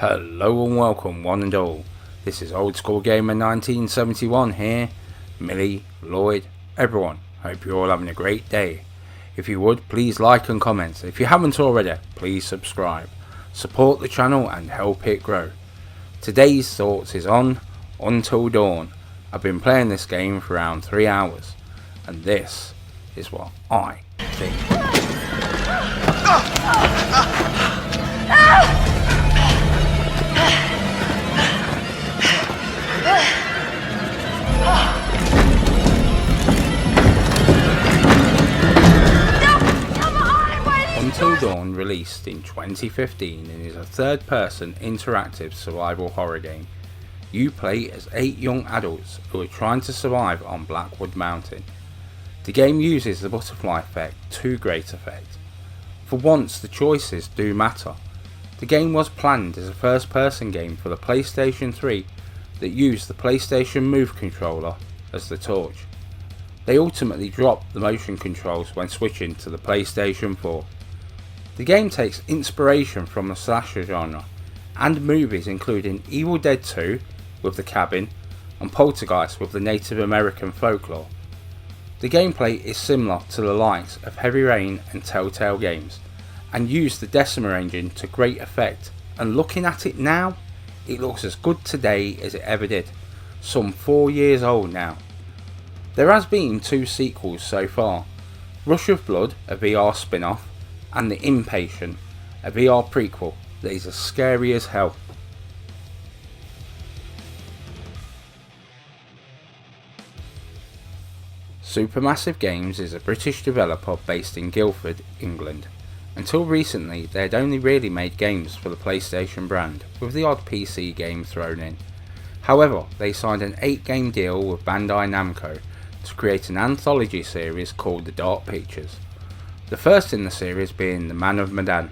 Hello and welcome one and all. This is Old School Gamer 1971 here. Millie, Lloyd, everyone. Hope you're all having a great day. If you would, please like and comment. If you haven't already, please subscribe. Support the channel and help it grow. Today's thoughts is on Until Dawn. I've been playing this game for around 3 hours, and this is what I think. Until Dawn released in 2015 and is a third-person interactive survival horror game. You play as 8 young adults who are trying to survive on Blackwood Mountain. The game uses the butterfly effect to great effect. For once, the choices do matter. The game was planned as a first-person game for the PlayStation 3 that used the PlayStation Move controller as the torch. They ultimately dropped the motion controls when switching to the PlayStation 4. The game takes inspiration from the slasher genre and movies including Evil Dead 2 with The Cabin and Poltergeist with the Native American folklore. The gameplay is similar to the likes of Heavy Rain and Telltale Games and used the Decima engine to great effect, and looking at it now, it looks as good today as it ever did, some 4 years old now. There has been 2 sequels so far, Rush of Blood, a VR spin-off, and The Inpatient, a VR prequel that is as scary as hell. Supermassive Games is a British developer based in Guildford, England. Until recently they had only really made games for the PlayStation brand, with the odd PC game thrown in. However, they signed an 8-game deal with Bandai Namco to create an anthology series called The Dark Pictures. The first in the series being The Man of Medan,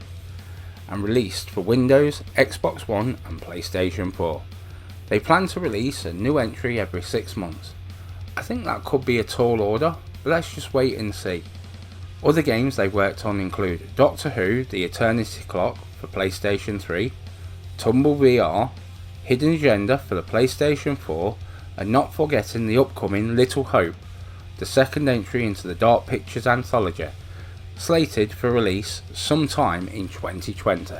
and released for Windows, Xbox One and PlayStation 4. They plan to release a new entry every 6 months. I think that could be a tall order, but let's just wait and see. Other games they've worked on include Doctor Who The Eternity Clock for PlayStation 3, Tumble VR, Hidden Agenda for the PlayStation 4, and not forgetting the upcoming Little Hope, the second entry into the Dark Pictures anthology, slated for release sometime in 2020.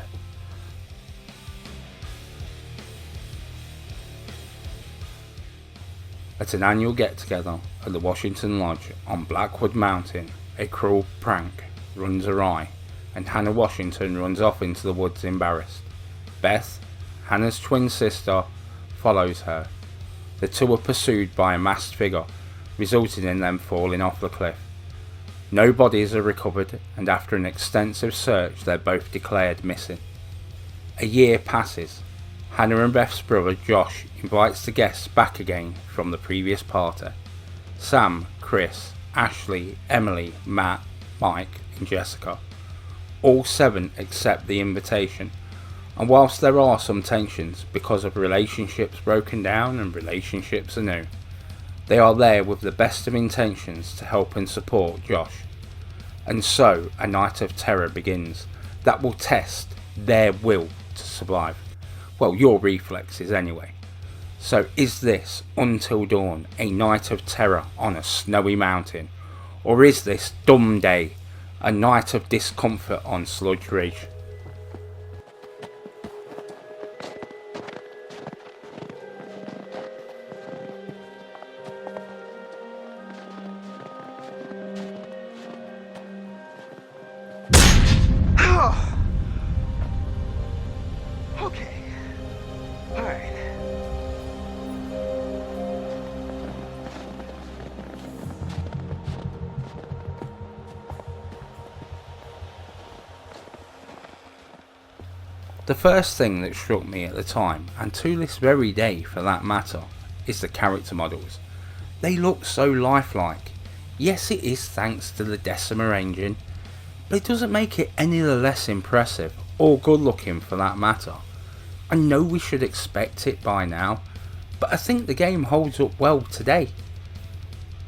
At an annual get-together at the Washington Lodge on Blackwood Mountain, a cruel prank runs awry and Hannah Washington runs off into the woods embarrassed. Beth, Hannah's twin sister, follows her. The two are pursued by a masked figure, resulting in them falling off the cliff. No bodies are recovered, and after an extensive search they're both declared missing. A year passes. Hannah and Beth's brother Josh invites the guests back again from the previous party. Sam, Chris, Ashley, Emily, Matt, Mike and Jessica. All 7 accept the invitation, and whilst there are some tensions because of relationships broken down and relationships anew, they are there with the best of intentions to help and support Josh. And so a night of terror begins that will test their will to survive. Well, your reflexes anyway. So is this Until Dawn a night of terror on a snowy mountain? Or is this Dumb Day a night of discomfort on Sludge Ridge? Okay. All right. The first thing that struck me at the time, and to this very day for that matter, is the character models. They look so lifelike. Yes, it is thanks to the Decima engine, but it doesn't make it any the less impressive, or good looking for that matter. I know we should expect it by now, but I think the game holds up well today.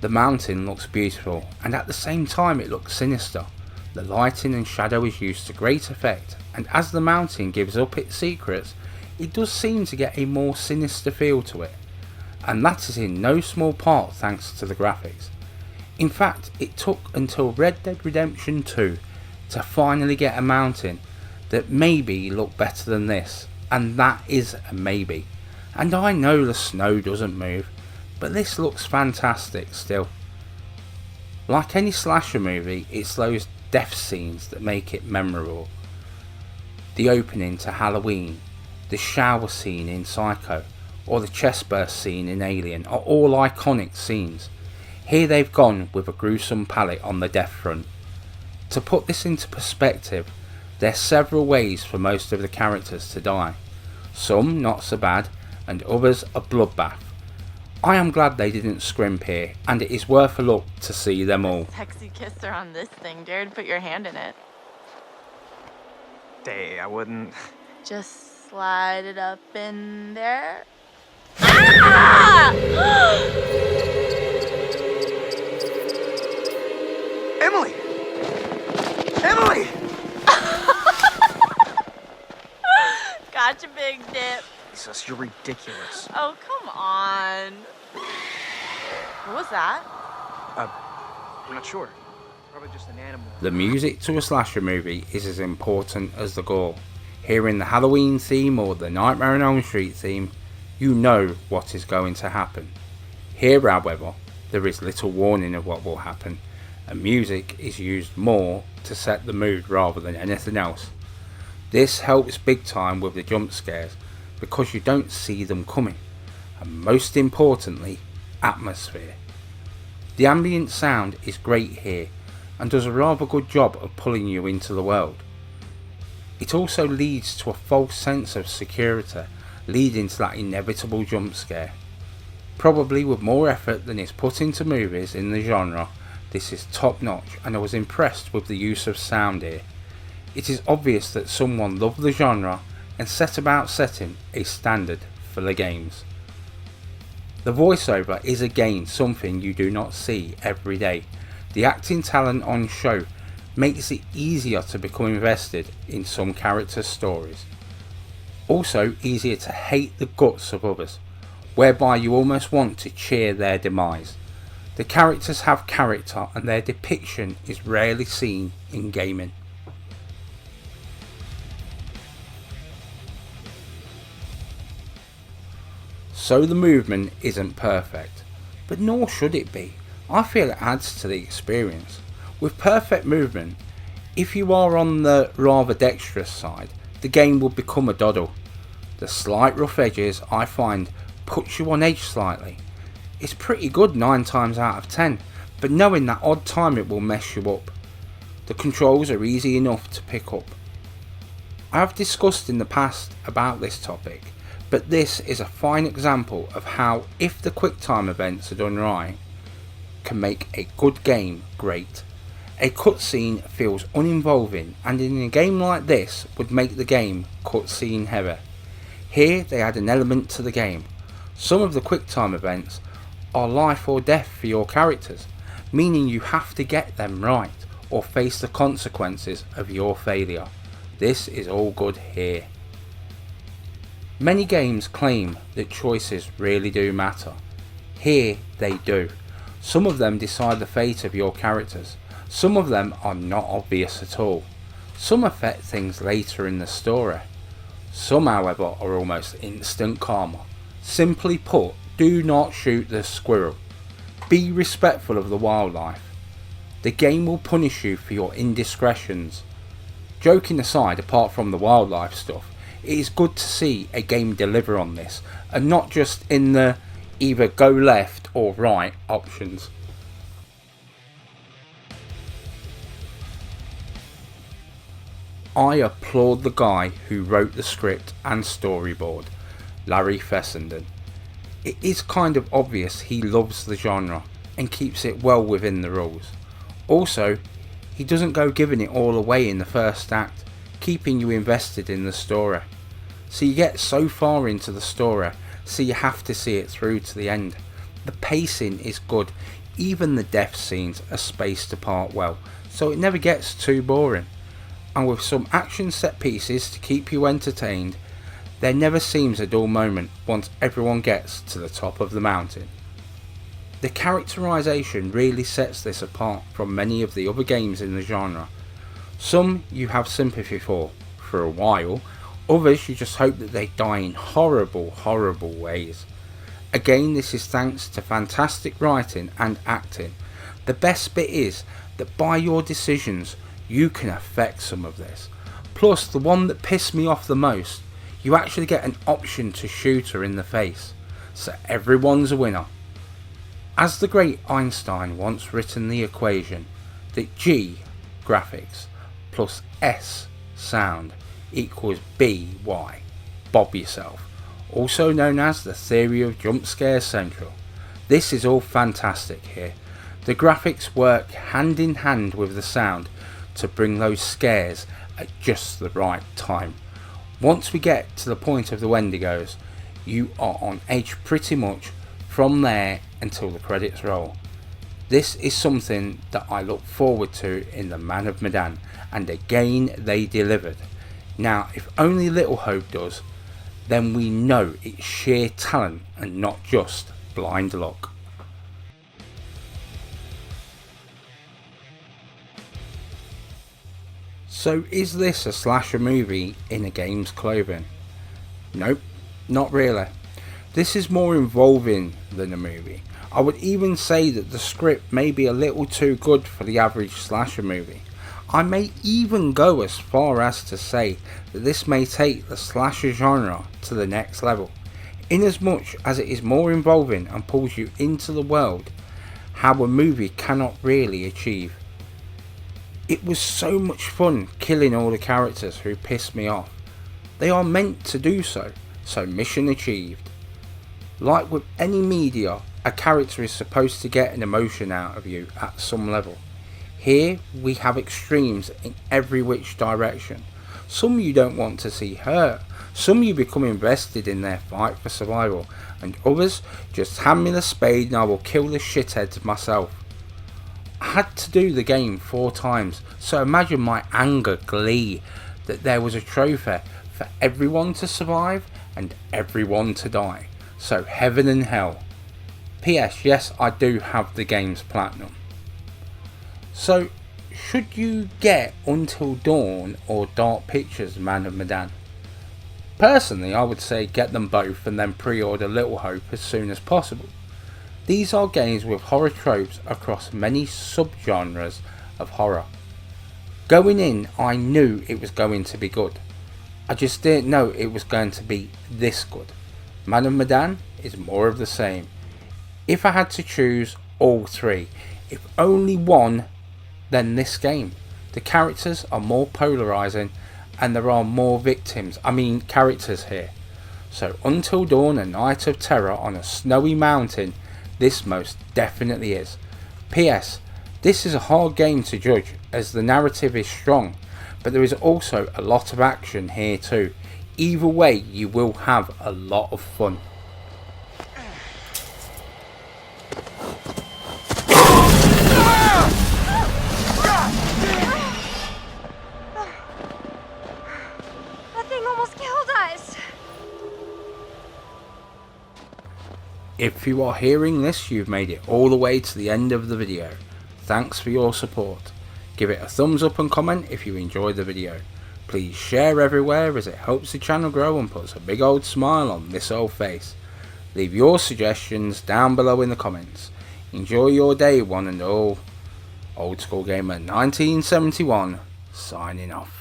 The mountain looks beautiful, and at the same time it looks sinister. The lighting and shadow is used to great effect, and as the mountain gives up its secrets, it does seem to get a more sinister feel to it, and that is in no small part thanks to the graphics. In fact, it took until Red Dead Redemption 2 to finally get a mountain that maybe looked better than this, and that is a maybe. And I know the snow doesn't move, but this looks fantastic still. Like any slasher movie, it's those death scenes that make it memorable. The opening to Halloween, the shower scene in Psycho, or the chestburst scene in Alien are all iconic scenes. Here they've gone with a gruesome palette on the death front. To put this into perspective, there's several ways for most of the characters to die. Some not so bad, and others a bloodbath. I am glad they didn't scrimp here, and it is worth a look to see them all. Sexy kisser on this thing. Dare to put your hand in it. Hey, I wouldn't. Just slide it up in there. Ah! Emily! Emily! Gotcha, big dip. Jesus, you're ridiculous. Oh, come on. What was that? I'm not sure. Probably just an animal. The music to a slasher movie is as important as the gore. Hearing the Halloween theme or the Nightmare on Elm Street theme, you know what is going to happen. Here, however, there is little warning of what will happen, and music is used more to set the mood rather than anything else. This helps big time with the jump scares because you don't see them coming, and most importantly, atmosphere. The ambient sound is great here and does a rather good job of pulling you into the world. It also leads to a false sense of security, leading to that inevitable jump scare. Probably with more effort than is put into movies in the genre, this is top notch, and I was impressed with the use of sound here. It is obvious that someone loved the genre and set about setting a standard for the games. The voiceover is again something you do not see every day. The acting talent on show makes it easier to become invested in some characters' stories. Also easier to hate the guts of others, whereby you almost want to cheer their demise. The characters have character and their depiction is rarely seen in gaming. So the movement isn't perfect, but nor should it be. I feel it adds to the experience. With perfect movement, if you are on the rather dexterous side, the game will become a doddle. The slight rough edges I find puts you on edge slightly. It's pretty good 9 times out of 10, but knowing that odd time it will mess you up. The controls are easy enough to pick up. I have discussed in the past about this topic, but this is a fine example of how, if the quick time events are done right, can make a good game great. A cutscene feels uninvolving, and in a game like this would make the game cutscene heavy. Here they add an element to the game. Some of the quick time events are life or death for your characters, meaning you have to get them right or face the consequences of your failure. This is all good here. Many games claim that choices really do matter. Here they do. Some of them decide the fate of your characters. Some of them are not obvious at all. Some affect things later in the story. Some, however, are almost instant karma. Simply put, do not shoot the squirrel. Be respectful of the wildlife. The game will punish you for your indiscretions. Joking aside, apart from the wildlife stuff, it is good to see a game deliver on this, and not just in the either go left or right options. I applaud the guy who wrote the script and storyboard, Larry Fessenden. It is kind of obvious he loves the genre and keeps it well within the rules. Also, he doesn't go giving it all away in the first act, keeping you invested in the story. So you get so far into the story, so you have to see it through to the end. The pacing is good, even the death scenes are spaced apart well, so it never gets too boring. And with some action set pieces to keep you entertained, There never seems a dull moment once everyone gets to the top of the mountain. The characterization really sets this apart from many of the other games in the genre. Some you have sympathy for a while, others you just hope that they die in horrible ways. Again, this is thanks to fantastic writing and acting. The best bit is that by your decisions you can affect some of this. Plus, the one that pissed me off the most, you actually get an option to shoot her in the face, so everyone's a winner. As the great Einstein once written the equation that G, graphics, plus S, sound, equals BY, Bob yourself, also known as the theory of jump scare central. This is all fantastic here. The graphics work hand in hand with the sound to bring those scares at just the right time. Once we get to the point of the Wendigos, you are on edge pretty much from there until the credits roll. This is something that I look forward to in the Man of Medan, and again they delivered. Now, if only Little Hope does, then we know it's sheer talent and not just blind luck. So is this a slasher movie in a game's clothing? Nope, not really. This is more involving than a movie. I would even say that the script may be a little too good for the average slasher movie. I may even go as far as to say that this may take the slasher genre to the next level, inasmuch as it is more involving and pulls you into the world how a movie cannot really achieve. It was so much fun killing all the characters who pissed me off. They are meant to do so, so mission achieved. Like with any media, a character is supposed to get an emotion out of you at some level. Here we have extremes in every which direction. Some you don't want to see hurt, some you become invested in their fight for survival, and others just hand me the spade and I will kill the shitheads myself. I had to do the game 4 times, so imagine my anger, glee, that there was a trophy for everyone to survive and everyone to die. So heaven and hell. PS, yes, I do have the game's platinum. So, should you get Until Dawn or Dark Pictures Man of Medan? Personally, I would say get them both and then pre-order Little Hope as soon as possible. These are games with horror tropes across many subgenres of horror. Going in, I knew it was going to be good. I just didn't know it was going to be this good. Man of Medan is more of the same. If I had to choose all 3, if only one, then this game. The characters are more polarizing and there are more characters here. So Until Dawn, A Night of Terror on a snowy mountain, this most definitely is. PS, this is a hard game to judge as the narrative is strong, but there is also a lot of action here too. Either way, you will have a lot of fun. That thing almost killed us. If you are hearing this, you've made it all the way to the end of the video. Thanks for your support. Give it a thumbs up and comment if you enjoyed the video. Please share everywhere as it helps the channel grow and puts a big old smile on this old face. Leave your suggestions down below in the comments. Enjoy your day, one and all. Old School Gamer 1971 signing off.